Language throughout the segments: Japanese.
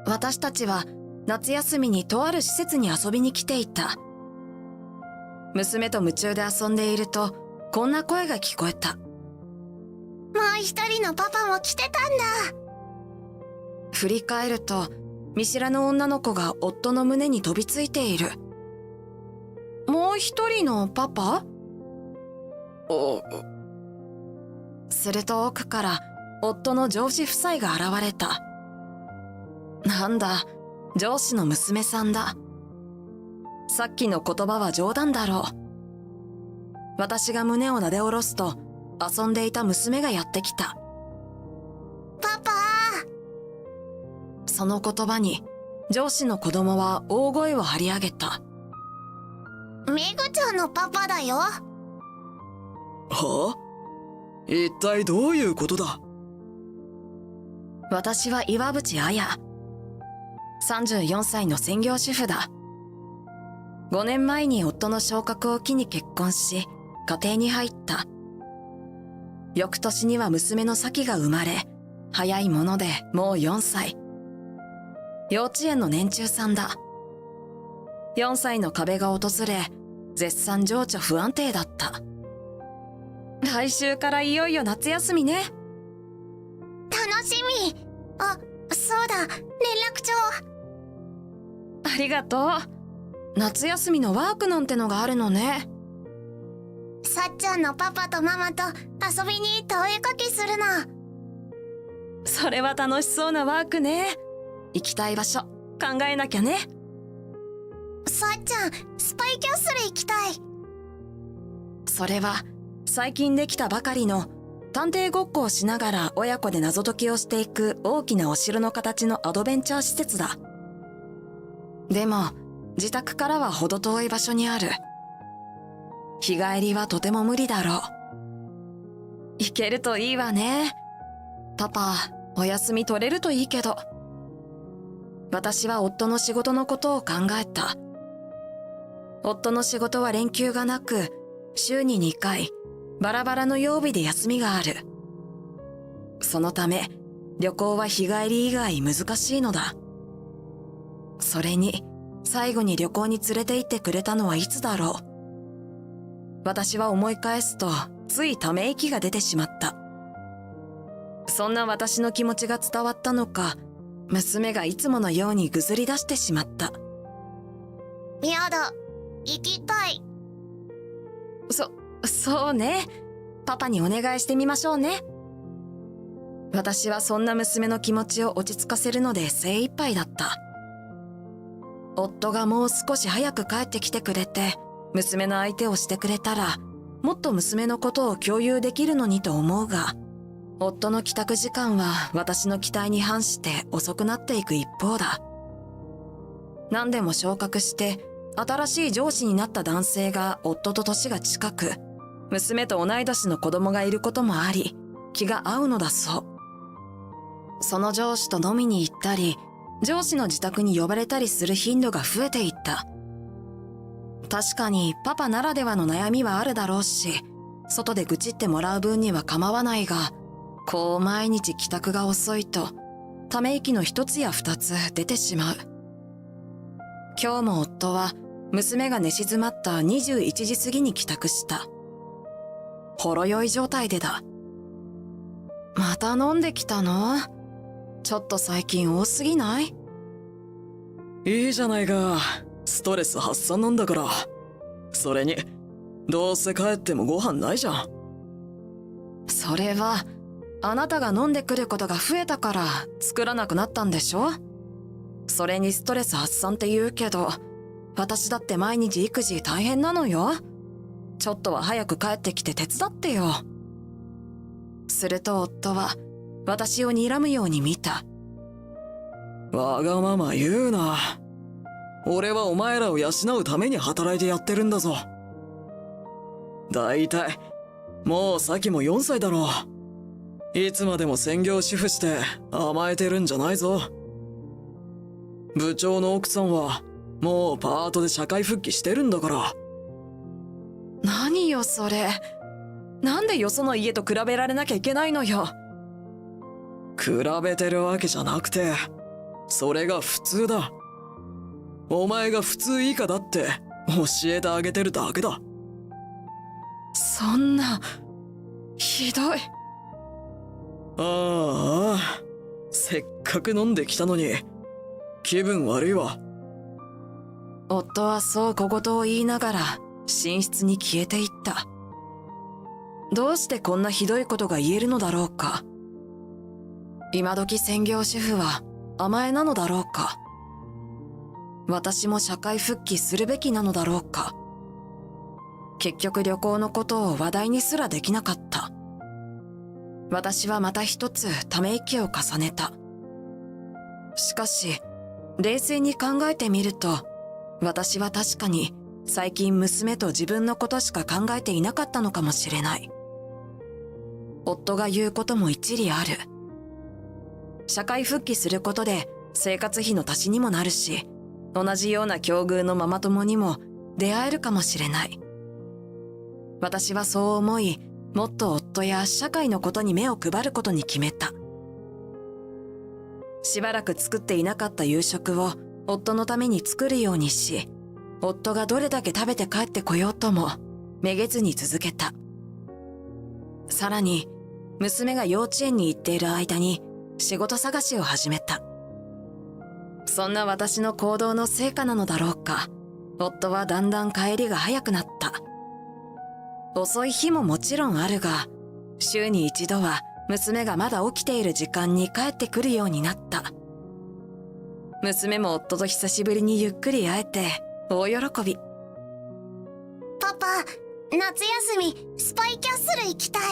私たちは夏休みにとある施設に遊びに来ていた。娘と夢中で遊んでいると、こんな声が聞こえた。もう一人のパパも来てたんだ。振り返ると、見知らぬ女の子が夫の胸に飛びついている。もう一人のパパ？すると奥から夫の上司夫妻が現れた。なんだ、上司の娘さんだ。さっきの言葉は冗談だろう。私が胸をなで下ろすと、遊んでいた娘がやってきた。パパ。その言葉に、上司の子供は大声を張り上げた。メグちゃんのパパだよ。はあ？一体どういうことだ？私は岩渕彩。34歳の専業主婦だ。5年前に夫の昇格を機に結婚し、家庭に入った。翌年には娘の咲が生まれ、早いものでもう4歳。幼稚園の年中さんだ。4歳の壁が訪れ、絶賛情緒不安定だった。来週からいよいよ夏休みね。楽しみ。あ、そうだ、連絡帳。ありがとう。夏休みのワークなんてのがあるのね。さっちゃんのパパとママと遊びに行ってお絵かきするの。それは楽しそうなワークね。行きたい場所考えなきゃね。さっちゃん、スパイキャッスル行きたい。それは最近できたばかりの探偵ごっこをしながら親子で謎解きをしていく大きなお城の形のアドベンチャー施設だ。でも自宅からは程遠い場所にある。日帰りはとても無理だろう。行けるといいわね。パパ、お休み取れるといいけど。私は夫の仕事のことを考えた。夫の仕事は連休がなく、週に2回、バラバラの曜日で休みがある。そのため、旅行は日帰り以外難しいのだ。それに、最後に旅行に連れて行ってくれたのはいつだろう。私は思い返すと、ついため息が出てしまった。そんな私の気持ちが伝わったのか、娘がいつものようにぐずり出してしまった。やだ、行きたい。そうね。パパにお願いしてみましょうね。私はそんな娘の気持ちを落ち着かせるので精一杯だった。夫がもう少し早く帰ってきてくれて、娘の相手をしてくれたら、もっと娘のことを共有できるのにと思うが、夫の帰宅時間は私の期待に反して遅くなっていく一方だ。何でも昇格して、新しい上司になった男性が夫と年が近く、娘と同い年の子供がいることもあり、気が合うのだそう。その上司と飲みに行ったり、上司の自宅に呼ばれたりする頻度が増えていった。確かにパパならではの悩みはあるだろうし、外で愚痴ってもらう分には構わないが、こう毎日帰宅が遅いと、ため息の一つや二つ出てしまう。今日も夫は娘が寝静まった21時過ぎに帰宅した。ほろ酔い状態でだ。また飲んできたの？ちょっと最近多すぎない？いいじゃないか。ストレス発散なんだから。それに、どうせ帰ってもご飯ないじゃん。それは、あなたが飲んでくることが増えたから作らなくなったんでしょ？それにストレス発散って言うけど、私だって毎日育児大変なのよ。ちょっとは早く帰ってきて手伝ってよ。すると夫は私を睨むように見た。わがまま言うな。俺はお前らを養うために働いてやってるんだぞ。だいたい、もう咲も4歳だろう。いつまでも専業主婦して甘えてるんじゃないぞ。部長の奥さんはもうパートで社会復帰してるんだから。何よそれ。なんでよその家と比べられなきゃいけないのよ。比べてるわけじゃなくて、それが普通だ。お前が普通以下だって教えてあげてるだけだ。そんな、ひどい。ああ、せっかく飲んできたのに気分悪いわ。夫はそう小言を言いながら寝室に消えていった。どうしてこんなひどいことが言えるのだろうか。今時専業主婦は甘えなのだろうか。私も社会復帰するべきなのだろうか。結局旅行のことを話題にすらできなかった。私はまた一つため息を重ねた。しかし、冷静に考えてみると、私は確かに最近娘と自分のことしか考えていなかったのかもしれない。夫が言うことも一理ある。社会復帰することで生活費の足しにもなるし、同じような境遇のママ友にも出会えるかもしれない。私はそう思い、もっと夫や社会のことに目を配ることに決めた。しばらく作っていなかった夕食を夫のために作るようにし、夫がどれだけ食べて帰ってこようともめげずに続けた。さらに、娘が幼稚園に行っている間に仕事探しを始めた。そんな私の行動の成果なのだろうか、夫はだんだん帰りが早くなった。遅い日ももちろんあるが、週に一度は娘がまだ起きている時間に帰ってくるようになった。娘も夫と久しぶりにゆっくり会えて大喜び。パパ、夏休みスパイキャッスル行きたい。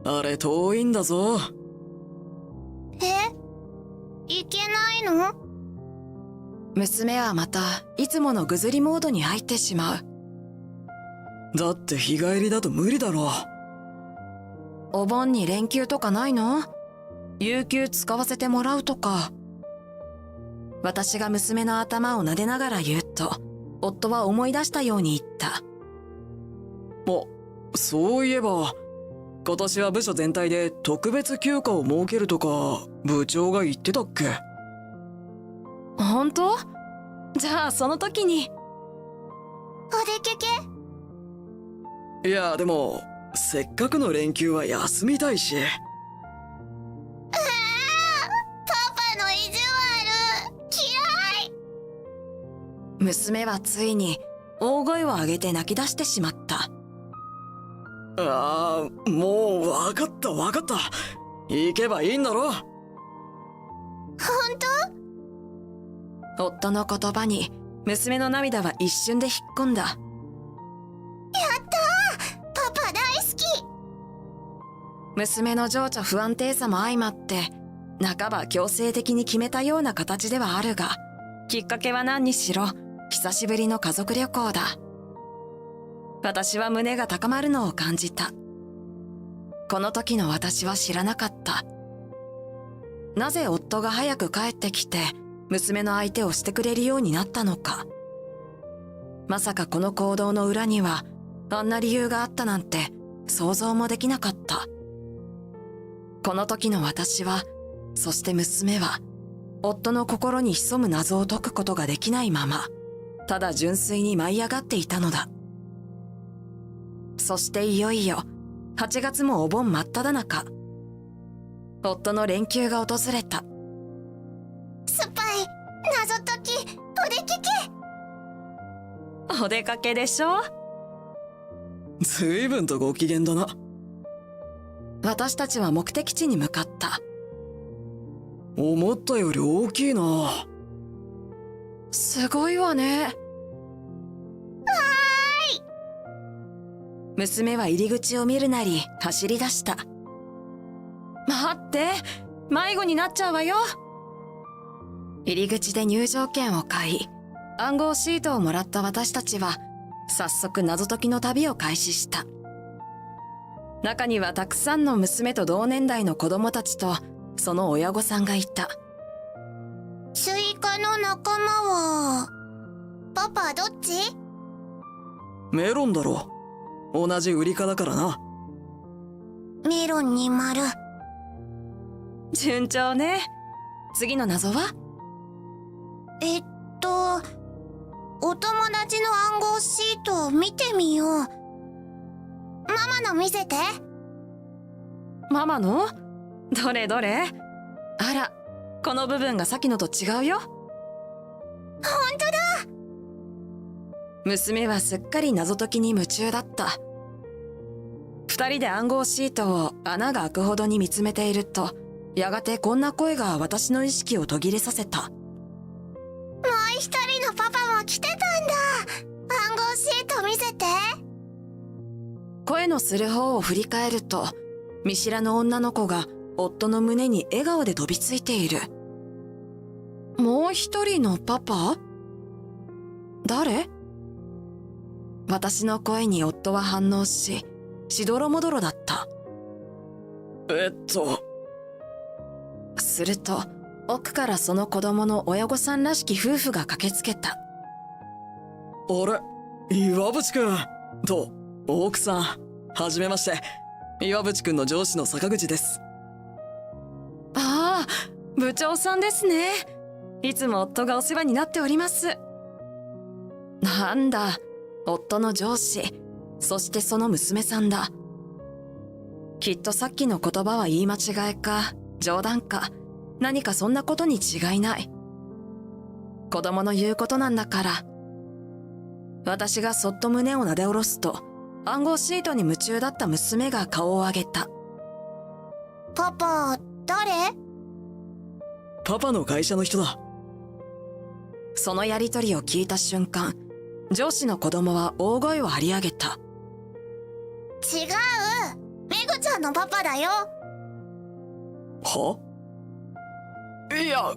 あれ遠いんだぞ。行けないの？娘はまたいつものぐずりモードに入ってしまう。だって日帰りだと無理だろ。お盆に連休とかないの？有給使わせてもらうとか。私が娘の頭を撫でながら言うと、夫は思い出したように言った。そういえば今年は部署全体で特別休暇を設けるとか部長が言ってたっけ？本当？じゃあその時に。お出かけ？いやでもせっかくの連休は休みたいし。パパの意地悪嫌い。娘はついに大声を上げて泣き出してしまった。ああ、もう分かった行けばいいんだろ。本当？夫の言葉に娘の涙は一瞬で引っ込んだ。やったー、パパ大好き。娘の情緒不安定さも相まって半ば強制的に決めたような形ではあるが、きっかけは何にしろ久しぶりの家族旅行だ。私は胸が高まるのを感じた。この時の私は知らなかった。なぜ夫が早く帰ってきて娘の相手をしてくれるようになったのか。まさかこの行動の裏にはあんな理由があったなんて想像もできなかった。この時の私は、そして娘は、夫の心に潜む謎を解くことができないまま、ただ純粋に舞い上がっていたのだ。そしていよいよ、8月もお盆真っ只中。夫の連休が訪れた。スパイ、謎解き、お出かけ。お出かけでしょ？随分とご機嫌だな。私たちは目的地に向かった。思ったより大きいな。すごいわね。娘は入り口を見るなり走り出した。待って、迷子になっちゃうわよ。入り口で入場券を買い、暗号シートをもらった私たちは早速謎解きの旅を開始した。中にはたくさんの娘と同年代の子供たちとその親御さんがいた。スイカの仲間はパパどっち？メロンだろ。同じウリ科だからな。メロンに丸。順調ね。次の謎は？お友達の暗号シートを見てみよう。ママの見せて。ママの？どれどれ？あら、この部分がさっきのと違うよ。ほんとだ。娘はすっかり謎解きに夢中だった。二人で暗号シートを穴が開くほどに見つめていると、やがてこんな声が私の意識を途切れさせた。もう一人のパパも来てたんだ。暗号シート見せて。声のする方を振り返ると、見知らぬ女の子が夫の胸に笑顔で飛びついている。もう一人のパパ？誰？私の声に夫は反応し、しどろもどろだった。すると、奥からその子供の親御さんらしき夫婦が駆けつけた。あれ、岩渕くんと奥さん、はじめまして。岩渕くんの上司の坂口です。ああ、部長さんですね。いつも夫がお世話になっております。なんだ、夫の上司、そしてその娘さんだ。きっとさっきの言葉は言い間違いか、冗談か、何かそんなことに違いない。子供の言うことなんだから。私がそっと胸をなで下ろすと、暗号シートに夢中だった娘が顔を上げた。パパ、誰？パパの会社の人だ。そのやりとりを聞いた瞬間、上司の子供は大声を張り上げた。違う！メグちゃんのパパだよ。いや。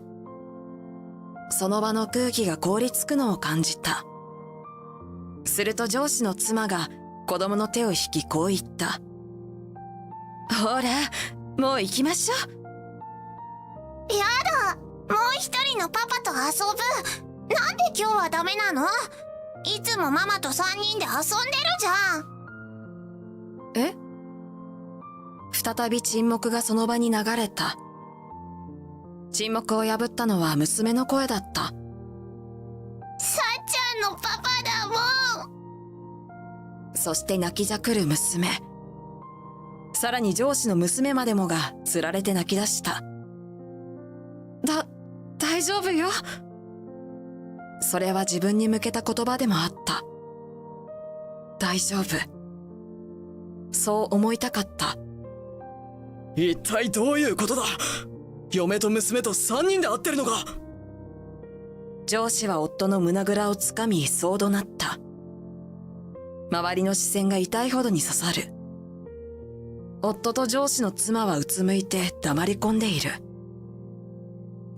その場の空気が凍りつくのを感じた。すると上司の妻が子供の手を引きこう言った。ほら、もう行きましょう。やだ！もう一人のパパと遊ぶ。なんで今日はダメなの？いつもママと3人で遊んでるじゃん。え？再び沈黙がその場に流れた。沈黙を破ったのは娘の声だった。さっちゃんのパパだもん。そして泣きじゃくる娘。さらに上司の娘までもがつられて泣き出した。大丈夫よ。それは自分に向けた言葉でもあった。大丈夫。そう思いたかった。一体どういうことだ？嫁と娘と3人で会ってるのか？上司は夫の胸ぐらをつかみそう怒鳴った。周りの視線が痛いほどに刺さる。夫と上司の妻はうつむいて黙り込んでいる。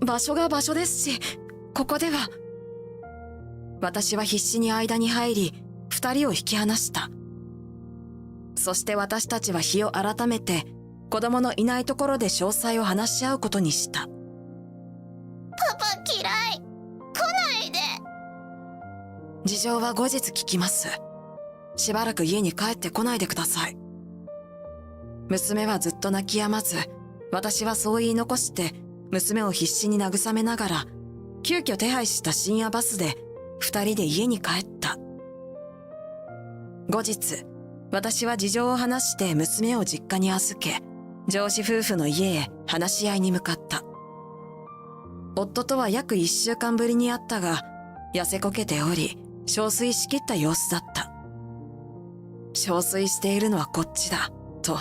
場所が場所ですし、ここでは。私は必死に間に入り、2人を引き離した。そして私たちは日を改めて、子供のいないところで詳細を話し合うことにした。パパ嫌い。来ないで。事情は後日聞きます。しばらく家に帰ってこないでください。娘はずっと泣き止まず、私はそう言い残して、娘を必死に慰めながら、急遽手配した深夜バスで、2人で家に帰った。後日、私は事情を話して娘を実家に預け、上司夫婦の家へ話し合いに向かった。夫とは約1週間ぶりに会ったが、痩せこけており、憔悴しきった様子だった。憔悴しているのはこっちだ、と、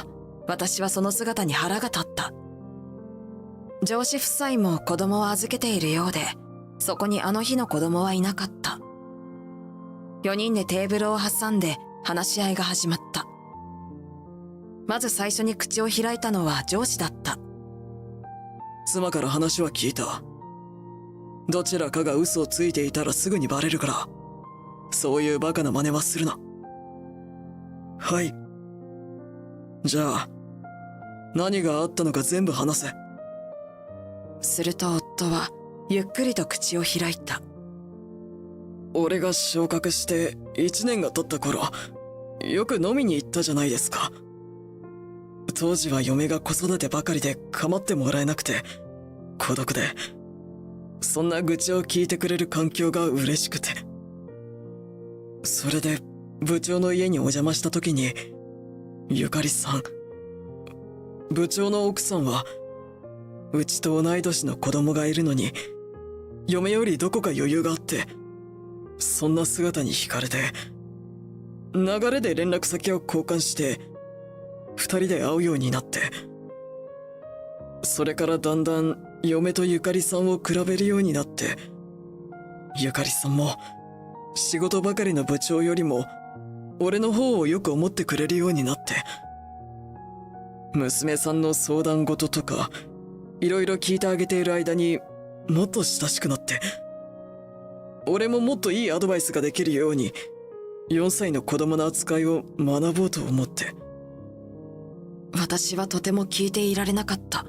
私はその姿に腹が立った。上司夫妻も子供を預けているようで、そこにあの日の子供はいなかった。4人でテーブルを挟んで話し合いが始まった。まず最初に口を開いたのは上司だった。妻から話は聞いた。どちらかが嘘をついていたらすぐにバレるから、そういうバカな真似はするな。はい。じゃあ、何があったのか全部話せ。すると夫はゆっくりと口を開いた。俺が昇格して1年が経った頃、よく飲みに行ったじゃないですか。当時は嫁が子育てばかりで構ってもらえなくて、孤独で、そんな愚痴を聞いてくれる環境が嬉しくて。それで部長の家にお邪魔した時に、ゆかりさん、部長の奥さんはうちと同い年の子供がいるのに嫁よりどこか余裕があって、そんな姿に惹かれて、流れで連絡先を交換して二人で会うようになって、それからだんだん嫁とゆかりさんを比べるようになって、ゆかりさんも仕事ばかりの部長よりも俺の方をよく思ってくれるようになって、娘さんの相談事とかいろいろ聞いてあげている間にもっと親しくなって、俺ももっといいアドバイスができるように4歳の子供の扱いを学ぼうと思って。私はとても聞いていられなかった。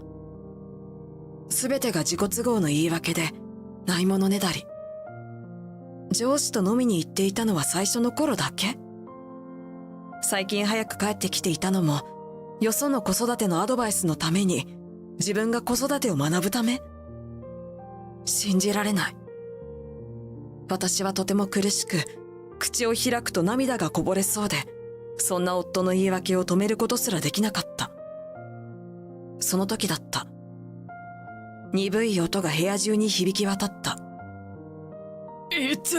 すべてが自己都合の言い訳で、ないものねだり。上司と飲みに行っていたのは最初の頃だけ？最近早く帰ってきていたのも、よその子育てのアドバイスのために、自分が子育てを学ぶため？信じられない。私はとても苦しく、口を開くと涙がこぼれそうで、そんな夫の言い訳を止めることすらできなかった。その時だった。鈍い音が部屋中に響き渡った。いて、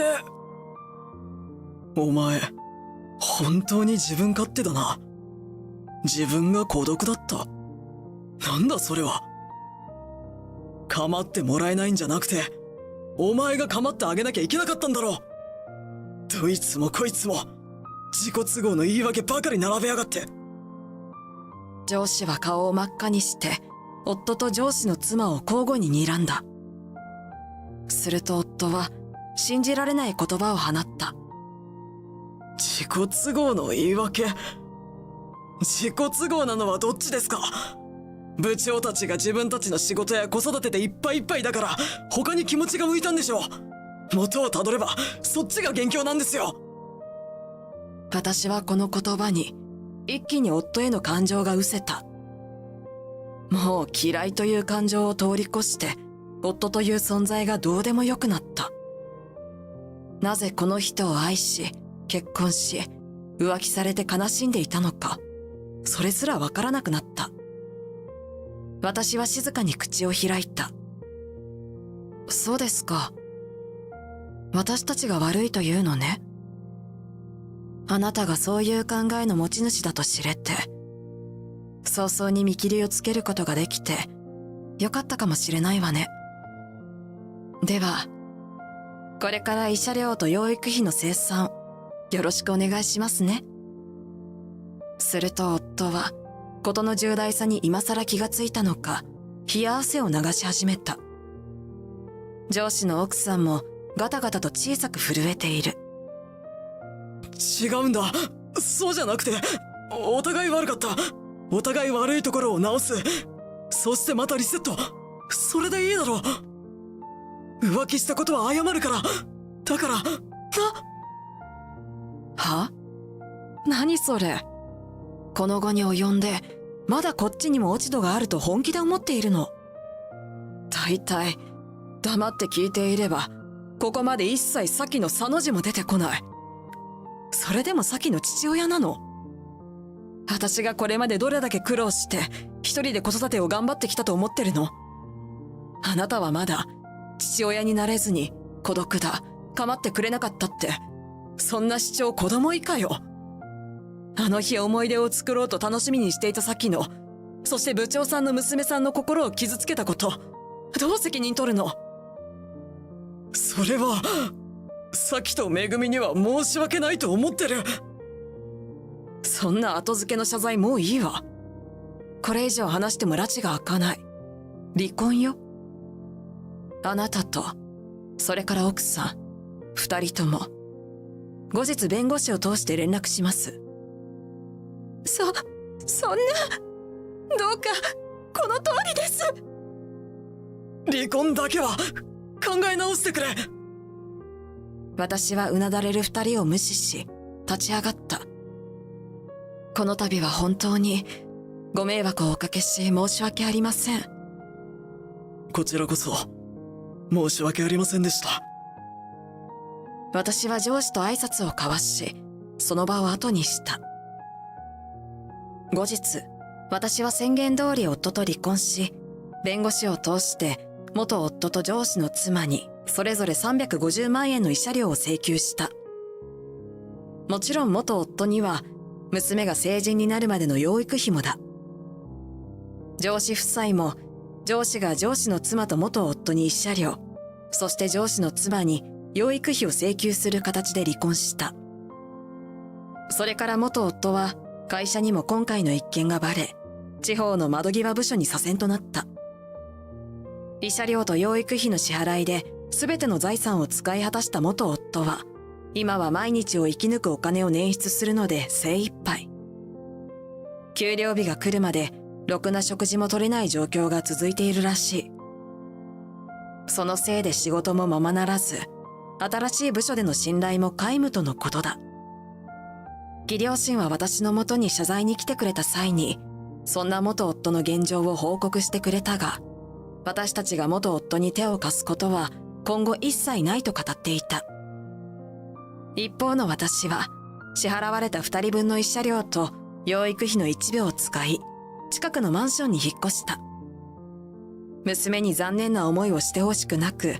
お前本当に自分勝手だな。自分が孤独だった。なんだそれは。構ってもらえないんじゃなくて、お前が構ってあげなきゃいけなかったんだろ。どいつもこいつも自己都合の言い訳ばかり並べやがって。上司は顔を真っ赤にして、夫と上司の妻を交互に睨んだ。すると夫は信じられない言葉を放った。自己都合の言い訳？自己都合なのはどっちですか？部長たちが自分たちの仕事や子育てでいっぱいいっぱいだから他に気持ちが向いたんでしょう。元をたどればそっちが元凶なんですよ。私はこの言葉に一気に夫への感情が失せた。もう嫌いという感情を通り越して夫という存在がどうでもよくなった。なぜこの人を愛し結婚し浮気されて悲しんでいたのか、それすらわからなくなった。私は静かに口を開いた。そうですか。私たちが悪いというのね。あなたがそういう考えの持ち主だと知れて、早々に見切りをつけることができてよかったかもしれないわね。ではこれから慰謝料と養育費の精算よろしくお願いしますね。すると夫は事の重大さに今更気がついたのか、冷や汗を流し始めた。上司の奥さんもガタガタと小さく震えている。違うんだ。そうじゃなくて、お互い悪かった。お互い悪いところを直す。そしてまたリセット。それでいいだろう。浮気したことは謝るから。だから、は？何それ。この後に及んでまだこっちにも落ち度があると本気で思っているの？大体黙って聞いていればここまで一切サキのサの字も出てこない。それでもサキの父親なの？私がこれまでどれだけ苦労して一人で子育てを頑張ってきたと思ってるの？あなたはまだ父親になれずに孤独だ、構ってくれなかったって、そんな主張子供以下よ。あの日思い出を作ろうと楽しみにしていたサキの、そして部長さんの娘さんの心を傷つけたこと、どう責任取るの？それはサキとめぐみには申し訳ないと思ってる。そんな後付けの謝罪もういいわ。これ以上話しても拉致が開かない。離婚よ。あなたとそれから奥さん二人とも後日弁護士を通して連絡します。そんな、どうかこの通りです。離婚だけは考え直してくれ。私はうなだれる二人を無視し立ち上がった。この度は本当にご迷惑をおかけし申し訳ありません。こちらこそ申し訳ありませんでした。私は上司と挨拶を交わし、その場を後にした。後日、私は宣言通り夫と離婚し、弁護士を通して元夫と上司の妻にそれぞれ350万円の慰謝料を請求した。もちろん元夫には娘が成人になるまでの養育費もだ。上司夫妻も上司が上司の妻と元夫に慰謝料、そして上司の妻に養育費を請求する形で離婚した。それから元夫は会社にも今回の一件がバレ、地方の窓際部署に左遷となった。慰謝料と養育費の支払いで全ての財産を使い果たした元夫は、今は毎日を生き抜くお金を捻出するので精一杯。給料日が来るまでろくな食事も取れない状況が続いているらしい。そのせいで仕事もままならず、新しい部署での信頼も皆無とのことだ。義両親は私のもとに謝罪に来てくれた際に、そんな元夫の現状を報告してくれたが、私たちが元夫に手を貸すことは今後一切ないと語っていた。一方の私は、支払われた2人分の慰謝料と養育費の一部を使い、近くのマンションに引っ越した。娘に残念な思いをしてほしくなく、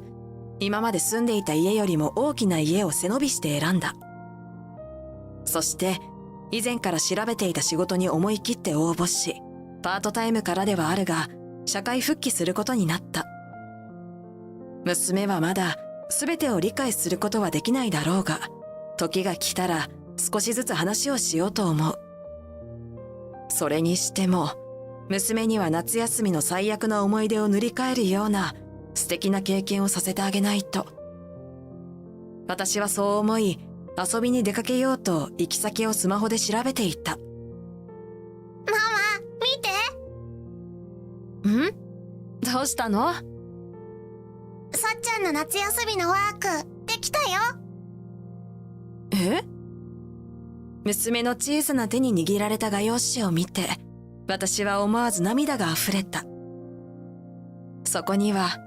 今まで住んでいた家よりも大きな家を背伸びして選んだ。そして、以前から調べていた仕事に思い切って応募し、パートタイムからではあるが、社会復帰することになった。娘はまだ全てを理解することはできないだろうが、時が来たら少しずつ話をしようと思う。それにしても、娘には夏休みの最悪な思い出を塗り替えるような素敵な経験をさせてあげないと。私はそう思い、遊びに出かけようと行き先をスマホで調べていた。ママ、見て。ん？どうしたの？さっちゃんの夏休みのワーク、できたよ。え？娘の小さな手に握られた画用紙を見て、私は思わず涙があふれた。そこには、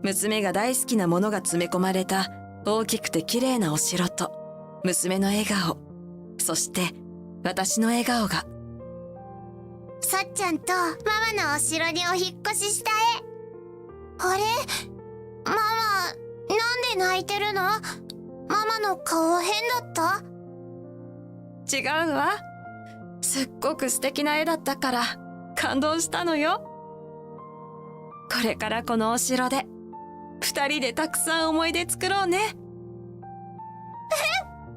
娘が大好きなものが詰め込まれた大きくて綺麗なお城と、娘の笑顔、そして私の笑顔が。さっちゃんとママのお城にお引っ越しした絵。あれ？ママ、なんで泣いてるの？ママの顔変だった？違うわ。すっごく素敵な絵だったから感動したのよ。これからこのお城で2人でたくさん思い出作ろうね。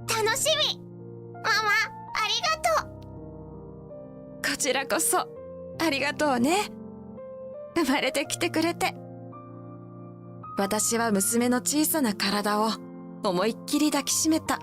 楽しみ。ママ、ありがとう。こちらこそありがとうね。生まれてきてくれて。私は娘の小さな体を思いっきり抱きしめた。